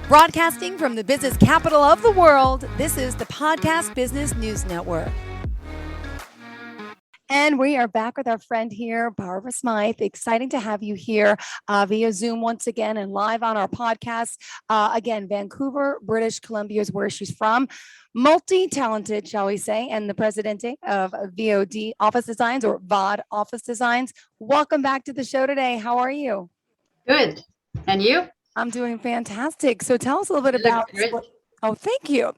Broadcasting from the business capital of the world, this is the Podcast Business News Network. And we are back with our friend here, Barbara Smyth. Exciting to have you here via Zoom once again and live on our podcast. Again, Vancouver, British Columbia is where she's from. Multi-talented, shall we say, and the Presidente of VOD Office Designs or VOD Office Designs. Welcome back to the show today. How are you? Good. And you? I'm doing fantastic. So tell us a little bit about. Oh, thank you.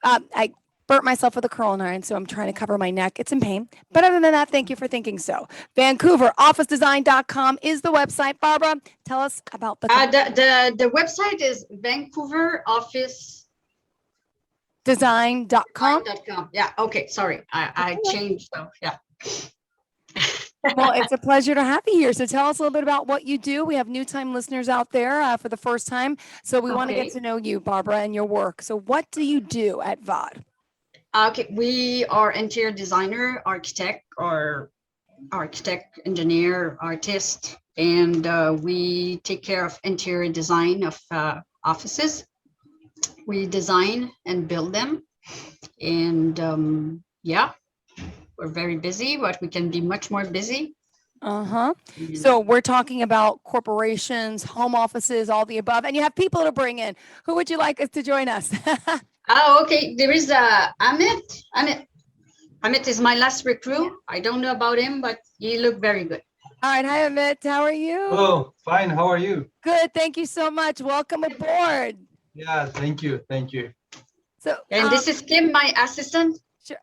I burnt myself with a curling iron, so I'm trying to cover my neck. It's in pain. But other than that, thank you for thinking so. VancouverOfficeDesign.com is the website. Barbara, tell us about the website is VancouverOfficeDesign.com. Yeah. Okay. Sorry. I changed. So yeah. Well, it's a pleasure to have you here. So tell us a little bit about what you do. We have new time listeners out there for the first time. So we want to get to know you, Barbara, and your work. So what do you do at VOD? Okay, we are interior designer, architect, engineer, artist, and we take care of interior design of offices. We design and build them, and yeah, we're very busy, but we can be much more busy. So we're talking about corporations, home offices, all the above, and you have people to bring in. Who would you like us to join us? Oh, okay. There is Amit. Amit is my last recruit. I don't know about him, but he looked very good. All right. Hi, Amit. How are you? Hello. Fine. How are you? Good. Thank you so much. Welcome aboard. Yeah. Thank you. Thank you. So, and this is Kim, my assistant. Sure.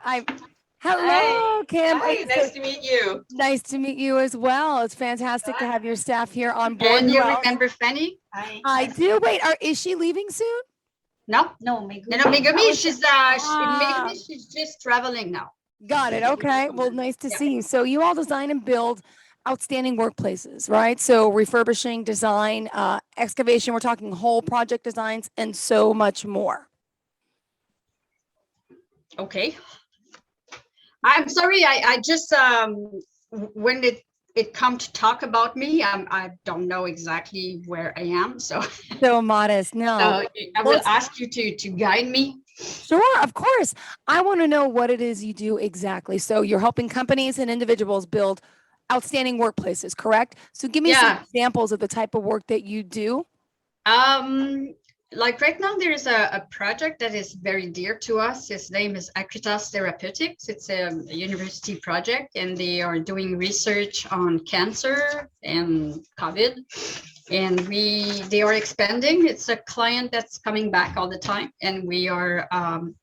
Hello, Kim. Hi, nice to meet you. Nice to meet you as well. It's fantastic to have your staff here on board. And you remember Fanny? I do. Wait, is she leaving soon? No, Megumi. She's just traveling now. Got it. Okay. Well, nice to see you. So you all design and build outstanding workplaces, right? So refurbishing, design, excavation. We're talking whole project designs and so much more. Okay. I'm sorry. I just when it come to talk about me, I don't know exactly where I am. So modest. No. So I will ask you to guide me. Sure, of course. I want to know what it is you do exactly. So you're helping companies and individuals build outstanding workplaces, correct? So give me some examples of the type of work that you do. Like right now, there is a project that is very dear to us. His name is Acuitas Therapeutics. It's a university project, and they are doing research on cancer and COVID. And they are expanding. It's a client that's coming back all the time, and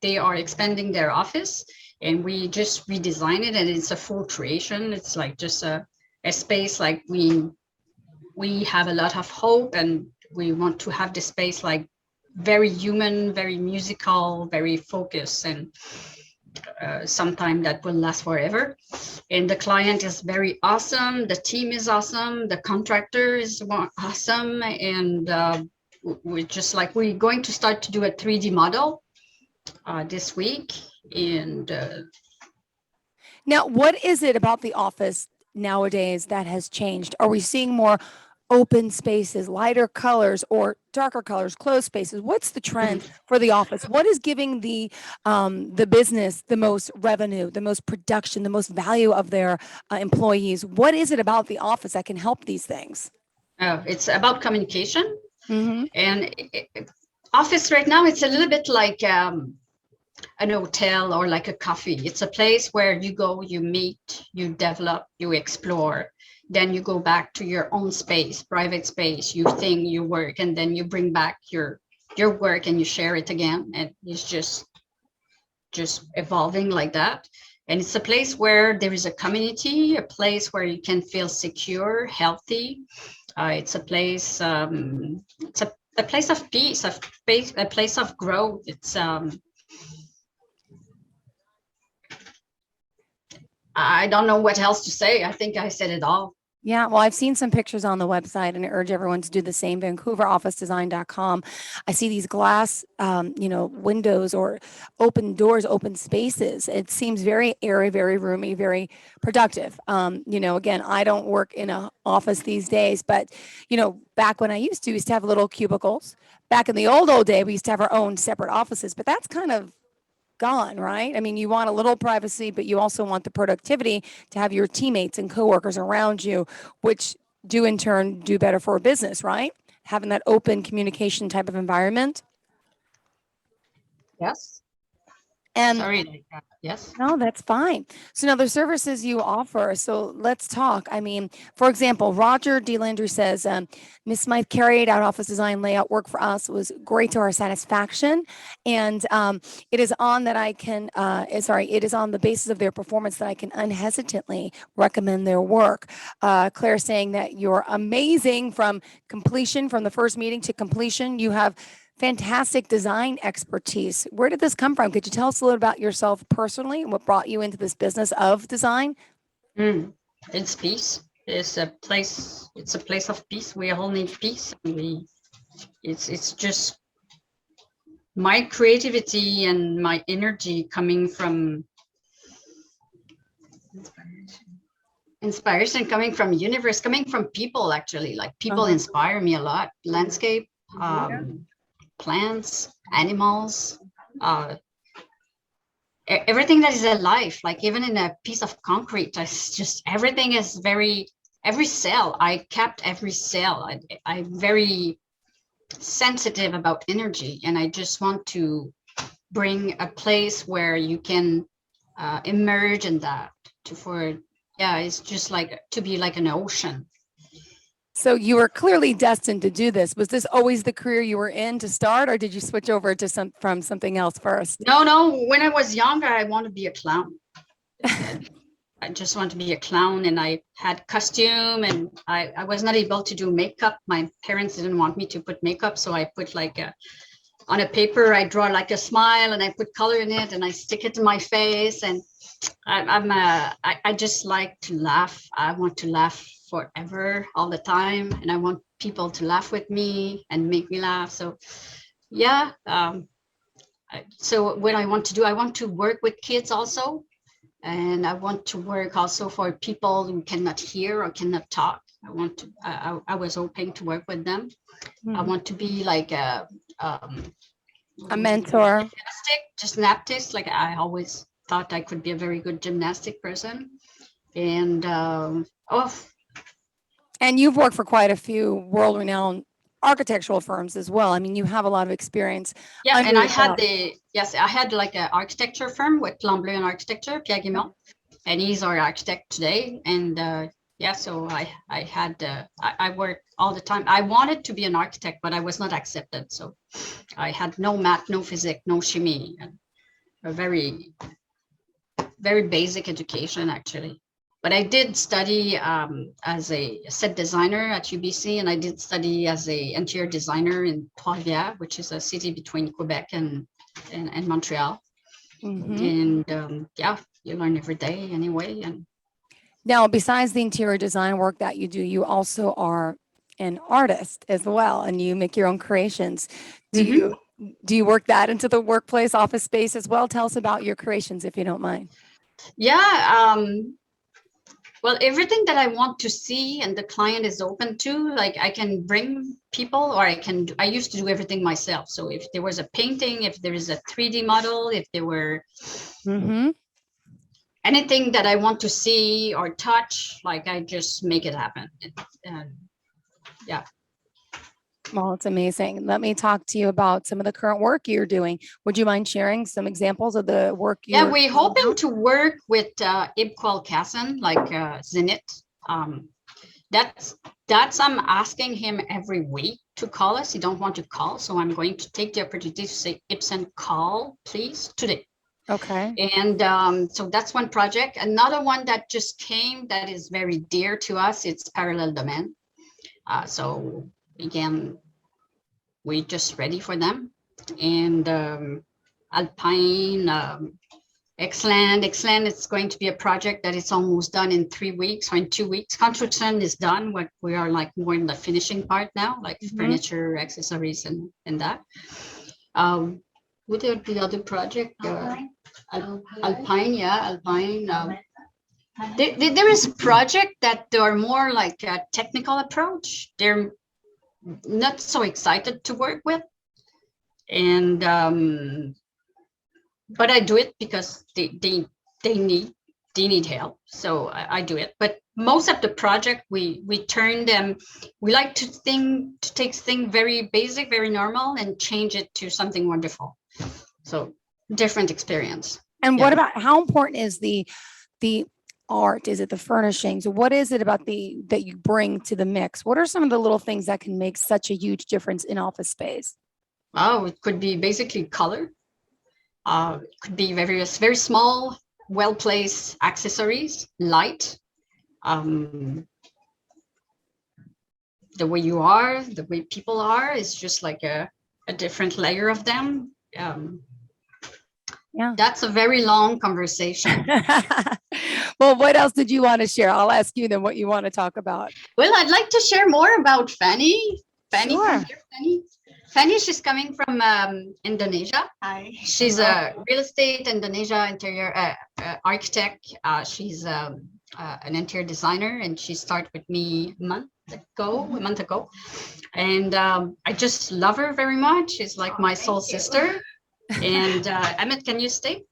they are expanding their office. And we just redesign it, and it's a full creation. It's like just a space like we have a lot of hope, and we want to have the space like very human, very musical, very focused, and sometime that will last forever. And the client is very awesome. The team is awesome. The contractor is awesome. And we're going to start to do a 3D model this week. And now, what is it about the office nowadays that has changed? Are we seeing more open spaces, lighter colors, or darker colors, closed spaces? What's the trend for the office? What is giving the business the most revenue, the most production, the most value of their employees? What is it about the office that can help these things? It's about communication. And office right now, it's a little bit like an hotel or like a coffee. It's a place where you go, you meet, you develop, you explore. Then you go back to your own space, private space, you think, you work, and then you bring back your work and you share it again. And it's just evolving like that. And it's a place where there is a community, a place where you can feel secure, healthy. It's a place, it's a place of peace, a place of growth. It's I don't know what else to say. I think I said it all. Yeah, well, I've seen some pictures on the website and I urge everyone to do the same. VancouverOfficeDesign.com. I see these glass, windows or open doors, open spaces. It seems very airy, very roomy, very productive. Again, I don't work in an office these days, but, back when I used to have little cubicles. Back in the old day, we used to have our own separate offices, but that's kind of gone, right? I mean, you want a little privacy, but you also want the productivity to have your teammates and coworkers around you, which do in turn do better for a business, right? Having that open communication type of environment. Yes. And Sorry. Yes. no, that's fine. So now the services you offer. So let's talk. I mean, for example, Roger D. Landry says, Ms. Smyth carried out office design layout work for us. It was great to our satisfaction. And it is on that I can, it is on the basis of their performance that I can unhesitantly recommend their work. Claire saying that you're amazing from completion, from the first meeting to completion. You have fantastic design expertise. Where did this come from? Could you tell us a little about yourself personally and what brought you into this business of design? It's peace. It's a place. It's a place of peace. We all need peace. It's just my creativity and my energy coming from inspiration coming from universe, coming from people. Actually, like people inspire me a lot. Landscape. Plants, animals, everything that is alive, like even in a piece of concrete, it's just everything is every cell. I kept every cell. I'm very sensitive about energy, and I just want to bring a place where you can emerge in that it's just like to be like an ocean. So you were clearly destined to do this. Was this always the career you were in to start, or did you switch over to from something else first? No. When I was younger, I wanted to be a clown. I just want to be a clown, and I had costume, and I was not able to do makeup. My parents didn't want me to put makeup, so I put on a paper, I draw like a smile, and I put color in it, and I stick it to my face, and I just like to laugh. I want to laugh forever, all the time, and I want people to laugh with me and make me laugh. So yeah, so what I want to do, I want to work with kids also, and I want to work also for people who cannot hear or cannot talk. I was hoping to work with them. I want to be like a mentor, gymnastic. Like I always thought I could be a very good gymnastic person. And and you've worked for quite a few world-renowned architectural firms as well. I mean, you have a lot of experience. Yeah, and I had like an architecture firm with Lambleu and Architecture, Pierre Guimont, and he's our architect today. And so I worked all the time. I wanted to be an architect, but I was not accepted. So I had no math, no physics, no chemistry, and a very, very basic education actually. But I did study as a set designer at UBC, and I did study as a interior designer in Trois-Rivières, which is a city between Quebec and Montreal. And you learn every day anyway. And now, besides the interior design work that you do, you also are an artist as well, and you make your own creations. Do you work that into the workplace office space as well? Tell us about your creations, if you don't mind. Yeah. Well, everything that I want to see and the client is open to, like I can bring people, or I used to do everything myself. So if there was a painting, if there is a 3D model, if there were anything that I want to see or touch, like I just make it happen. Yeah. Well, it's amazing. Let me talk to you about some of the current work you're doing. Would you mind sharing some examples of the work you're doing? We're hoping to work with Ibqual Kassan, like Zenit. That's I'm asking him every week to call us. He don't want to call, so I'm going to take the opportunity to say, Ibsen, call please today. Okay. And so that's one project. Another one that just came that is very dear to us, it's Parallel Domain. So again, we're just ready for them. And Alpine, Excellent, excellent. It's going to be a project that is almost done in 3 weeks or in 2 weeks. Construction is done. What we are like more in the finishing part now, like furniture, accessories, and that. What are the other project? Alpine, yeah, Alpine. There is a project that are more like a technical approach. They're not so excited to work with, and but I do it because they need help, so I do it. But most of the project we turn them, we like to take things very basic, very normal, and change it to something wonderful. So different experience. And what about, how important is the art? Is it the furnishings? What is it about that you bring to the mix? What are some of the little things that can make such a huge difference in office space? Oh, it could be basically color. It could be various very small, well-placed accessories, light, the way you are, the way people are, is just like a different layer of them. Yeah, that's a very long conversation. Well, what else did you want to share? I'll ask you then what you want to talk about. Well, I'd like to share more about Fanny. Fanny, Sure. from here, Fanny. Fanny, she's coming from Indonesia. Hi. She's a real estate Indonesia interior architect. She's an interior designer, and she started with me a month ago. And I just love her very much. She's like my soul sister. And Ahmed, can you stay?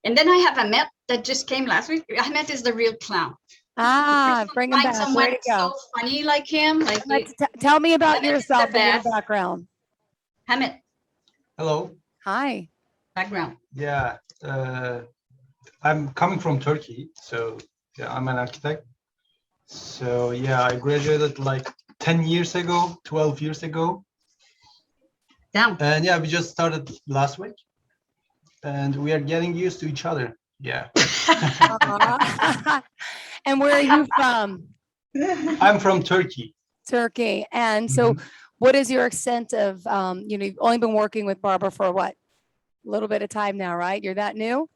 And then I have Ahmed that just came last week. Ahmed is the real clown. Bring him Find back. someone Where to go? so funny like him. Like Tell me about Ahmed is yourself the and your best. background. Ahmed, Hello. Hi. background. Yeah, I'm coming from Turkey, so yeah, I'm an architect. So yeah, I graduated like 10 years ago, 12 years ago. Down. And yeah, we just started last week, and we are getting used to each other. Yeah. And where are you from? I'm from Turkey. Turkey. And so what is your extent of, you've only been working with Barbara for what? A little bit of time now, right? You're that new?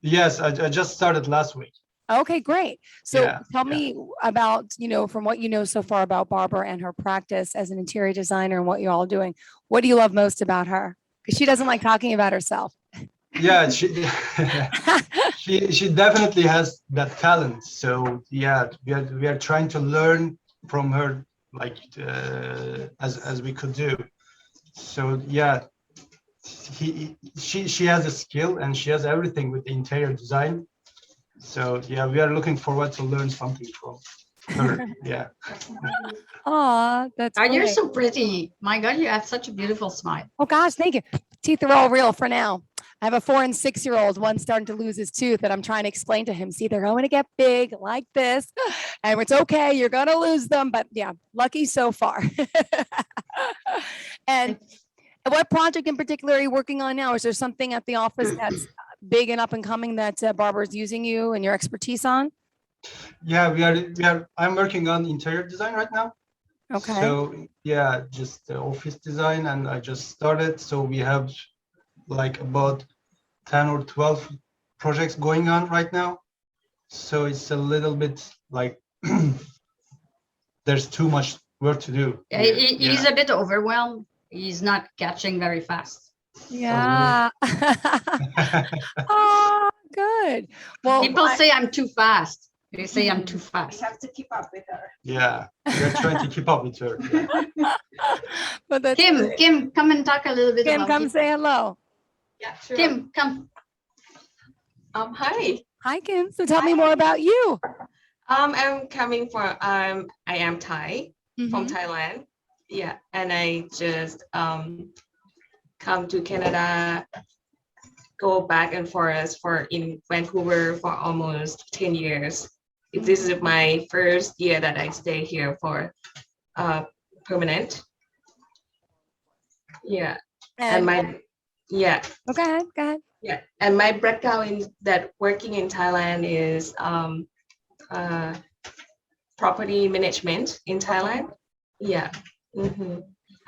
Yes, I just started last week. Okay, great. So Yeah, tell me about, from what you know so far about Barbara and her practice as an interior designer and what you're all doing. What do you love most about her? Because she doesn't like talking about herself. Yeah, she definitely has that talent. So yeah, we are trying to learn from her, like as we could do. So yeah, she has a skill, and she has everything with the interior design. So yeah, we are looking forward to learn something from her. Yeah. Aw, that's You're great. so pretty. My God, you have such a beautiful smile. Oh gosh, thank you. Teeth are all real for now. I have a 4- and 6-year-old, one starting to lose his tooth, and I'm trying to explain to him, see, they're going to get big like this, and it's okay, you're going to lose them, but yeah, lucky so far. And what project in particular are you working on now? Is there something at the office that's big and up and coming that Barbara's using you and your expertise on? Yeah, we are. I'm working on interior design right now. Okay. So yeah, just the office design, and I just started. So we have like about 10 or 12 projects going on right now. So it's a little bit like there's too much work to do. He's a bit overwhelmed. He's not catching very fast. Yeah. Oh, good. Well, People say I'm too fast. They say I'm too You fast. have to keep up with her. Yeah, we're trying to keep up with her. Yeah. but that's Kim, come and talk a little bit Kim, about come you. say hello. Yeah, sure. Kim, come. Hi. Hi, Kim. So tell me more about you. I'm coming from I am Thai from Mhm. Thailand. Yeah, and I just come to Canada, go back and forth for in Vancouver for almost 10 years. This is my first year that I stay here for permanent. Yeah, and my Oh, go ahead. Go ahead. yeah, and my background in that working in Thailand is property management in Thailand. Yeah.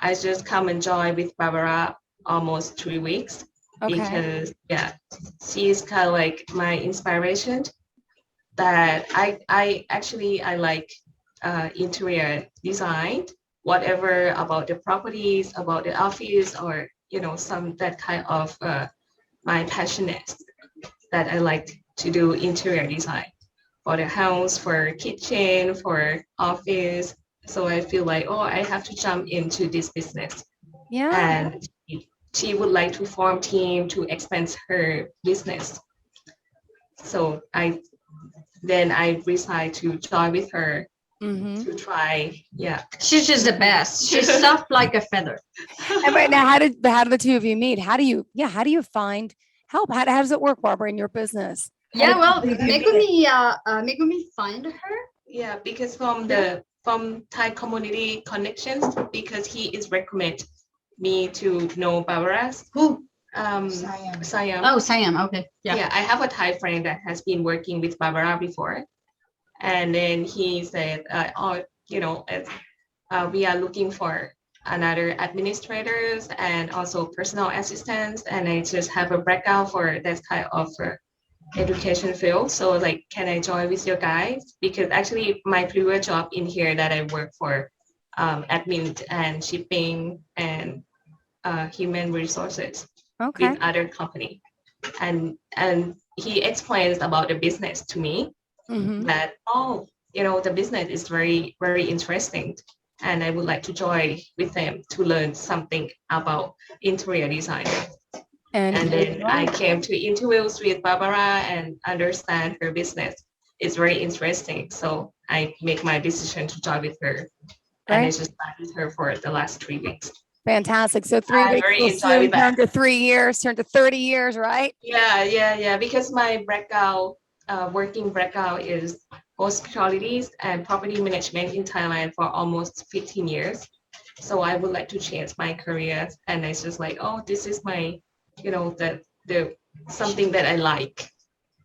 I just come and join with Barbara almost 3 weeks. Okay. because yeah, she's kind of like my inspiration. That I like interior design, whatever about the properties, about the office, or some that kind of my passion is that I like to do interior design for the house, for kitchen, for office. So I feel like, oh, I have to jump into this business. Yeah. And she would like to form team to expand her business. So I decided to join with her Mm-hmm. to try. Yeah. She's just the best. She's soft like a feather. And right now, how did the two of you meet? How do you find help? How does it work, Barbara, in your business? How Yeah, did well, the two of you meet? Megumi find her. Yeah, because from Thai community connections, because he is recommend me to know Barbara's Who? Siam. Oh, Siam. Okay. Yeah. Yeah, I have a Thai friend that has been working with Barbara before, and then he said, "Oh, we are looking for another administrators and also personal assistants, and I just have a background for that kind of education field. So like, can I join with you guys? Because actually, my previous job in here that I work for, admin and shipping and human resources Okay. with other company, and he explains about the business to me Mm-hmm. that the business is very very interesting, and I would like to join with them to learn something about interior design. And then I came to interviews with Barbara and understand her business. It's very interesting. So I make my decision to join with her. And I Right. just started with her for the last 3 weeks. Fantastic. So 3 I weeks very will enjoy soon with that. turn to 3 years, turn to 30 years, right? Yeah. Because my background, working background is hospitality and property management in Thailand for almost 15 years. So I would like to change my career. And it's just like, oh, this is my, the something that I like.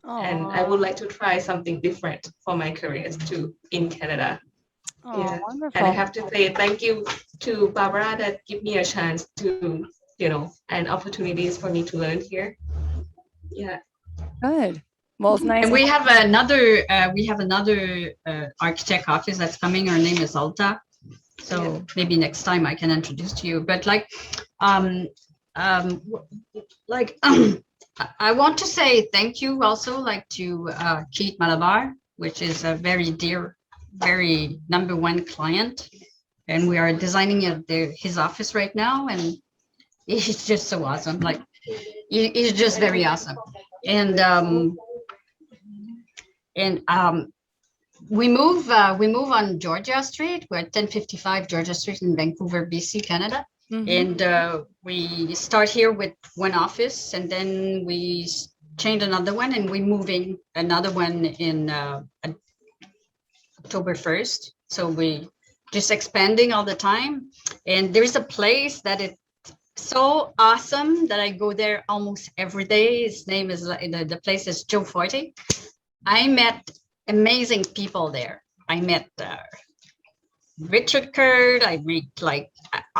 And I would Oh, like to try something different for my career too in Canada. Yeah. And I wonderful. have to say thank you to Barbara that give me a chance to, and opportunities for me to learn here. Yeah. Good. Well, it's nice. And we have another architect office that's coming. Her name is Alta. So maybe next time I can introduce to you. But I want to say thank you also to Keith Malabar, which is a very dear, very #1 client. And we are designing his office right now. And he's just so awesome. Like he's just very awesome. And we move on Georgia Street. We're at 1055 Georgia Street in Vancouver, BC, Canada. Mhm. And we start here with one office, and then we change another one, and we move in another one in October 1st. So we just expanding all the time. And there's a place that it's so awesome that I go there almost every day. His name is, the place is Joe Forte. I met amazing people there. I met Richard Kurd. I meet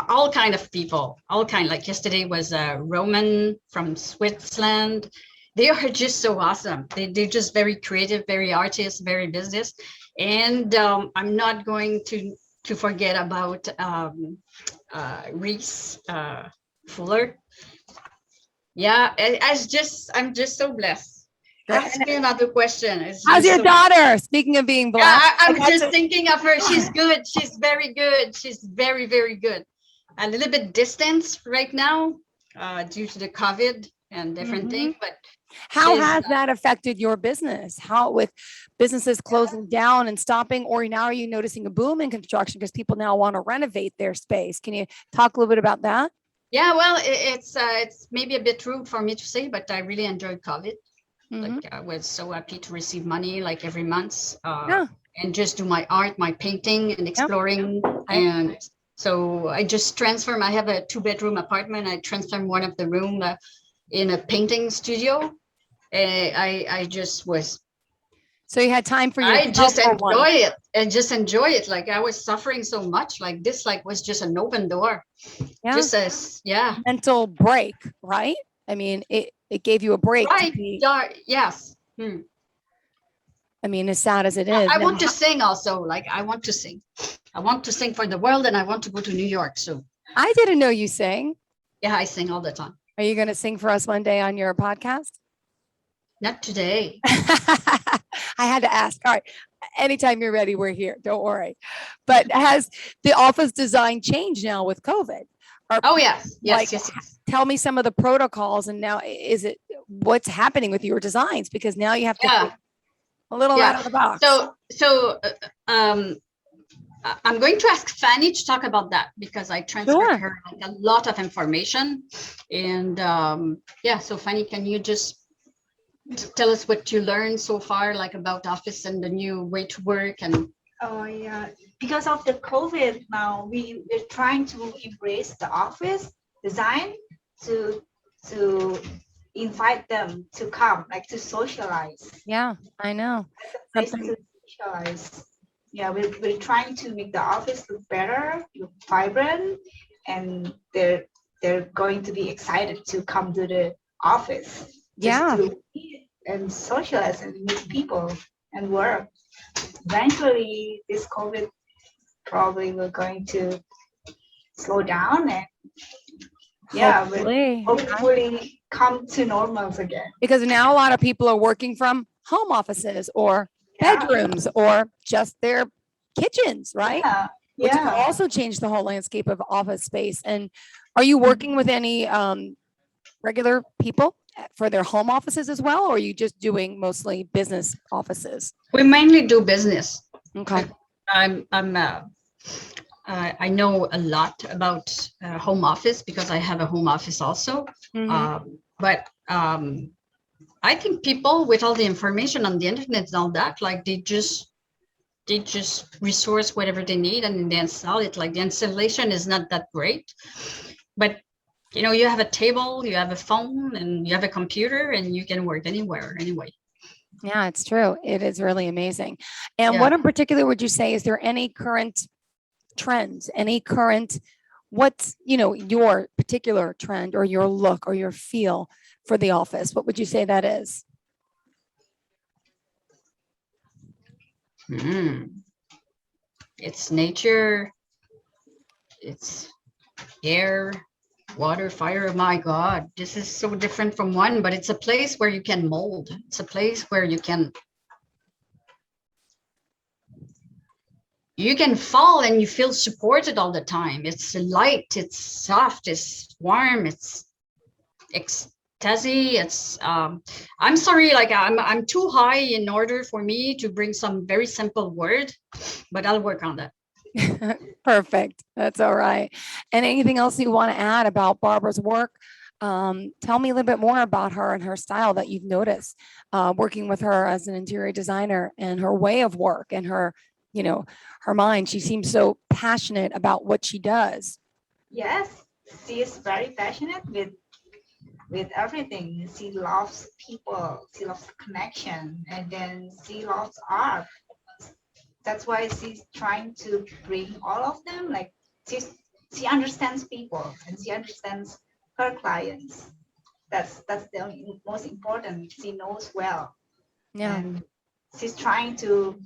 all kind of people, like yesterday was Roman from Switzerland. They are just so awesome. They're just very creative, very artist, very business. And I'm not going to forget about Reese Fuller. Yeah, I'm just so blessed. Ask me another question. How's your daughter? Speaking of being blessed. Yeah, I'm just thinking of her. She's good. She's very good. She's very, very good. A little bit distant right now due to the COVID and different things. But how has that affected your business? How, with businesses closing down and stopping, or now are you noticing a boom in construction because people now want to renovate their space? Can you talk a little bit about that? Yeah, well, it's maybe a bit rude for me to say, but I really enjoyed COVID. Like I was so happy to receive money like every month and just do my art, my painting and exploring. And so I just transformed. I have a 2-bedroom apartment. I transformed one of the room in a painting studio. I just was. So you had time for your. I just enjoy it and just enjoy it. Like I was suffering so much. Like this, was just an open door. Yeah. Just as mental break, right? I mean, it gave you a break to Right. be, Yes. I mean, as sad as it is. I Now, want to sing also. Like I want to sing. I want to sing for the world, and I want to go to New York. So I didn't know you sang. yeah, I sing all the time. Are you going to sing for us one day on your podcast? Not today. I had to ask. All right. Anytime you're ready, we're here. Don't worry. But has the office design changed now with COVID? Or Oh yes, yes, like, yes, yes. tell me some of the protocols and now is it what's happening with your designs? Because now you have to think Yeah. a little Yeah. out of the box. I'm going to ask Fanny to talk about that because I transferred Sure. her like a lot of information. And yeah, so Fanny, can you just tell us what you learned so far, like about office and the new way to work? And Oh yeah, because of the COVID now, we're trying to embrace the office design to invite them to come, like to socialize. Yeah, I know. Place Something- to socialize. Yeah, we're trying to make the office look better, look vibrant, and they're going to be excited to come to the office. just Yeah. to meet and socialize and meet people and work. Eventually, this COVID probably we're going to slow down and yeah, we'll Hopefully. hopefully come to normals again. Because now a lot of people are working from home offices or Yeah, bedrooms or just their kitchens, right? yeah, Which will yeah. also change the whole landscape of office space. And are you working with any regular people for their home offices as well? Or are you just doing mostly business offices? we mainly do business. Okay. I know a lot about home office because I have a home office also. Mhm. But I think people with all the information on the internet and all that, like they just resource whatever they need and they install it. Like the installation is not that great, but you know, you have a table, you have a phone, and you have a computer, and you can work anywhere anyway. Yeah, it's true. It is really amazing. And Yeah. what in particular would you say, is there any current trends, any current, what's, your particular trend or your look or your feel for the office? What would you say that is? It's nature, it's air, water, fire. My God, this is so different from one, but it's a place where you can mold. It's a place where you can fall and you feel supported all the time. It's light, it's soft, it's warm, it's ecstasy. It's I'm sorry, like I'm too high in order for me to bring some very simple word, but I'll work on that. Perfect. That's all right. And anything else you want to add about Barbara's work? Tell me a little bit more about her and her style that you've noticed working with her as an interior designer and her way of work and her, her mind. She seems so passionate about what she does. Yes, she is very passionate with everything. She loves people, she loves connection, and then she loves art. That's why she's trying to bring all of them. Like she understands people and she understands her clients. That's the most important. She knows well. Yeah. And she's trying to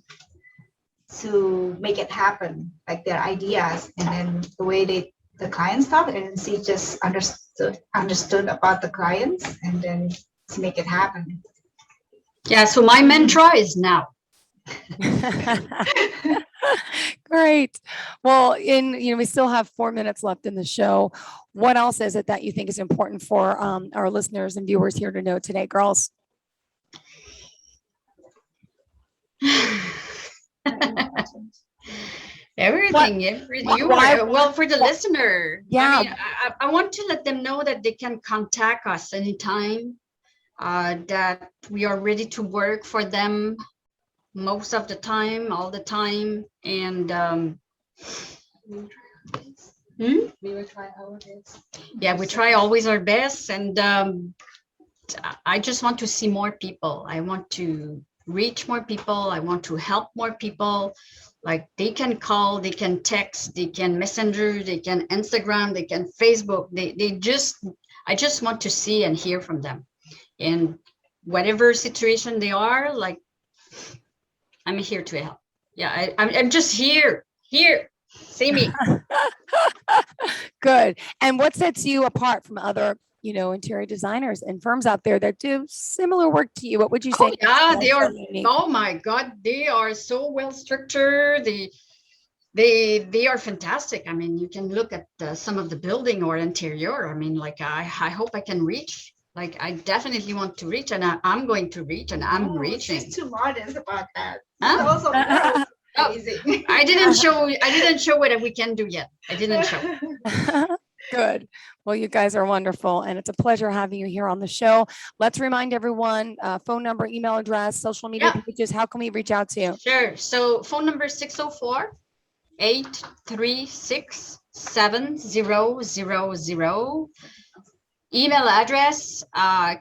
make it happen, like their ideas and then the way the clients talk, and she just understood about the clients and then to make it happen. Yeah, so my mantra is now. Great. Well, we still have 4 minutes left in the show. What else is it that you think is important for our listeners and viewers here to know today, girls? Everything. Well, for the listener. Yeah. I mean, I want to let them know that they can contact us anytime, that we are ready to work for them most of the time, all the time. And We will try our best. yeah, we try always our best. And I just want to see more people. I want to reach more people. I want to help more people. Like they can call, they can text, they can messenger, they can Instagram, they can Facebook. I just want to see and hear from them. And whatever situation they are, like, I'm here to help. Yeah, I'm just here. See me. Good. And what sets you apart from other, interior designers and firms out there that do similar work to you? What would you say? Oh yeah, makes they them are. unique? Oh my God, they are so well structured. They are fantastic. I mean, you can look at some of the building or interior. I mean, like I hope I can reach. Like I definitely want to reach, and I'm going to reach, and I'm reaching. She's too modest about that. Huh? Also, girls, Oh. amazing. I didn't show what we can do yet. I didn't show. Good. Well, you guys are wonderful, and it's a pleasure having you here on the show. Let's remind everyone, phone number, email address, social media Yeah. pages. How can we reach out to you? Sure. So phone number 604-836-7000. Email address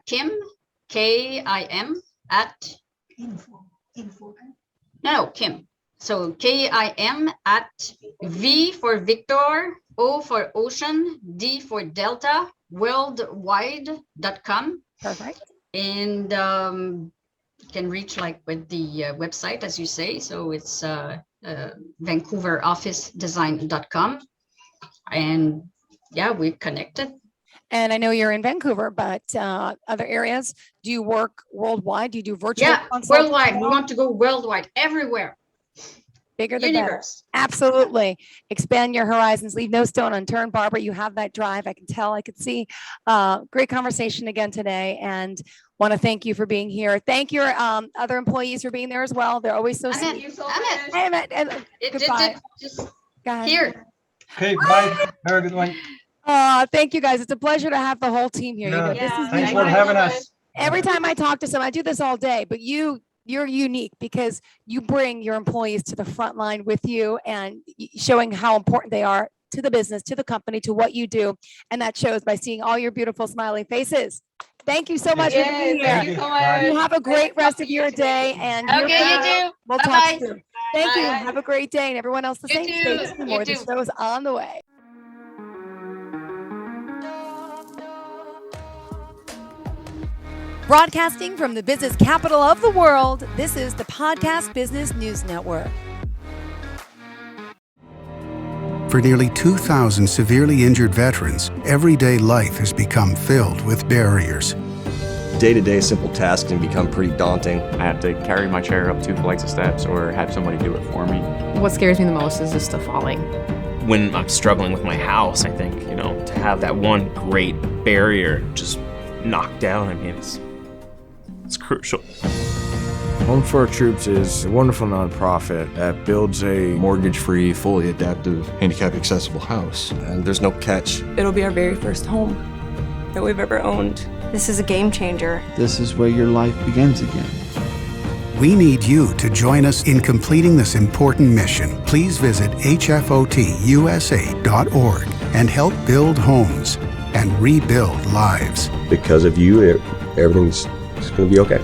Kim, Kim at Kim. So Kim at V for Victor, O for Ocean, D for Delta, worldwide.com. Perfect. And you can reach like with the website, as you say. So it's VancouverOfficeDesign.com. And yeah, we're connected. And I know you're in Vancouver, but other areas, do you work worldwide? Do you do virtual? Yeah, consulting worldwide. as We well? want to go worldwide, everywhere. Bigger the better. Universe. Absolutely. Expand your horizons. Leave no stone unturned. Barbara, you have that drive. I can tell. I could see. Great conversation again today, and want to thank you for being here. Thank your other employees for being there as well. They're always so Annette, sweet. Thank you so Annette. much. Hey, Matt, and goodbye. Just Guys. here. Okay, bye. Have a good one. Thank you guys. It's a pleasure to have the whole team here. You know, Yeah. this is Thanks usually- for having us. every time I talk to someone, I do this all day, but you're unique because you bring your employees to the front line with you and showing how important they are to the business, to the company, to what you do. And that shows by seeing all your beautiful smiling faces. Thank you so much for Yes, being thank here. you so Bye. You much. have a great rest of talking to your you today. day and Okay, you too. we'll Bye-bye. talk soon. Thank you. Bye. Have a great day and everyone else the You same. too. Stay tuned. You More. The too. show's on the way. Broadcasting from the business capital of the world, this is the Podcast Business News Network. For nearly 2,000 severely injured veterans, everyday life has become filled with barriers. Day-to-day simple tasks can become pretty daunting. I have to carry my chair up 2 flights of steps or have somebody do it for me. What scares me the most is just the falling. When I'm struggling with my house, I think, to have that one great barrier just knocked down, I mean, it's crucial. Home for Our Troops is a wonderful nonprofit that builds a mortgage-free, fully adaptive, handicap-accessible house. And there's no catch. It'll be our very first home that we've ever owned. This is a game changer. This is where your life begins again. We need you to join us in completing this important mission. Please visit hfotusa.org and help build homes and rebuild lives. Because of you, everything's going to be okay.